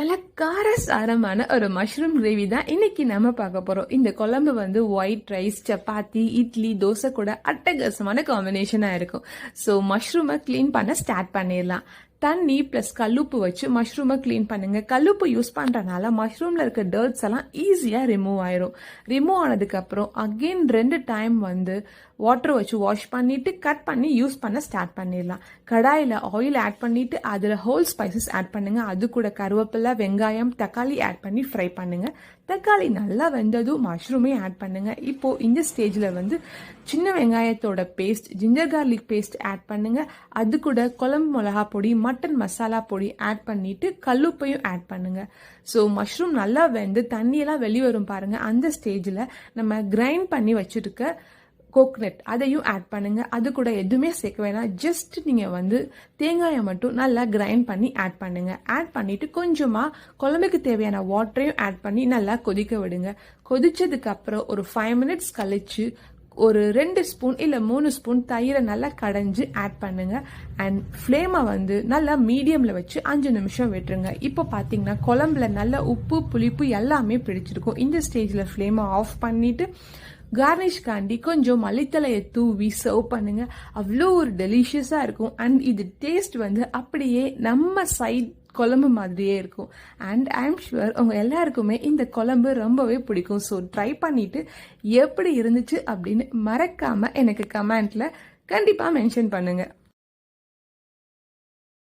நல்ல காரசாரமான ஒரு மஷ்ரூம் கிரேவி தான் இன்னைக்கு நம்ம பார்க்க போறோம். இந்த குழம்பு வந்து ஒயிட் ரைஸ், சப்பாத்தி, இட்லி, தோசை கூட அட்டகாசமான காம்பினேஷனா இருக்கும். ஸோ மஷ்ரூமை கிளீன் பண்ண ஸ்டார்ட் பண்ணிடலாம். தண்ணி ப்ளஸ் கல்லுப்பு வச்சு மஷ்ரூமை க்ளீன் பண்ணுங்க. கல்லுப்பு யூஸ் பண்ணுறனால மஷ்ரூமில் இருக்க டர்ட்ஸ் எல்லாம் ஈஸியாக ரிமூவ் ஆயிரும். ரிமூவ் ஆனதுக்கப்புறம் அகெயின் 2 டைம் வந்து வாட்டர் வச்சு வாஷ் பண்ணிட்டு கட் பண்ணி யூஸ் பண்ண ஸ்டார்ட் பண்ணிடலாம். கடாயில் ஆயில் ஆட் பண்ணிட்டு அதில் ஹோல் ஸ்பைசஸ் ஆட் பண்ணுங்க. அது கூட கருவேப்பிலை, வெங்காயம், தக்காளி ஆட் பண்ணி ஃப்ரை பண்ணுங்க. தக்காளி நல்லா வெந்ததும் மஷ்ரூமே ஆட் பண்ணுங்க. இப்போ இந்த ஸ்டேஜில் வந்து சின்ன வெங்காயத்தோட paste, ginger garlic paste add பண்ணுங்க. அது கூட குழம்பு மிளகா பொடி, மட்டன் மசாலா பொடி ஆட் பண்ணிட்டு கல்லுப்பையும் ஆட் பண்ணுங்க. ஸோ மஷ்ரூம் நல்லா வெந்து தண்ணியெல்லாம் வெளியே வரும் பாருங்க. அந்த ஸ்டேஜில் நம்ம கிரைண்ட் பண்ணி வச்சிருக்க கோகனட் அதையும் ஆட் பண்ணுங்க. அது கூட எதுவுமே சேர்க்க வேணாம். ஜஸ்ட் நீங்க வந்து தேங்காயை மட்டும் நல்லா கிரைண்ட் பண்ணி ஆட் பண்ணுங்க. ஆட் பண்ணிட்டு கொஞ்சமா குழம்புக்கு தேவையான வாட்டரையும் ஆட் பண்ணி நல்லா கொதிக்க விடுங்க. கொதிச்சதுக்கு அப்புறம் ஒரு 5 மினிட்ஸ் கழிச்சு ஒரு 2 ஸ்பூன் இல்லை 3 ஸ்பூன் தயிரை நல்லா கடைஞ்சி ஆட் பண்ணுங்க. அண்ட் ஃப்ளேமை வந்து நல்லா மீடியமில் வச்சு 5 நிமிஷம் விட்டுருங்க. இப்போ பார்த்தீங்கன்னா குழம்புல நல்லா உப்பு, புளிப்பு எல்லாமே பிடிச்சிருக்கும். இந்த ஸ்டேஜில் ஃப்ளேமை ஆஃப் பண்ணிட்டு கார்னிஷ்காண்டி கொஞ்சம் மல்லித்தலையை தூவி சர்வ் பண்ணுங்க. அவ்வளோ ஒரு டெலிஷியஸாக இருக்கும். அண்ட் இது டேஸ்ட் வந்து அப்படியே நம்ம சைட் குழம்பு மாதிரியே இருக்கும். அண்ட் ஐ எம் ஷுவர் உங்க எல்லாருக்குமே இந்த குழம்பு ரொம்பவே பிடிக்கும். ஸோ ட்ரை பண்ணிட்டு எப்படி இருந்துச்சு அப்படின்னு மறக்காம எனக்கு கமெண்ட்ல கண்டிப்பாக மென்ஷன் பண்ணுங்க.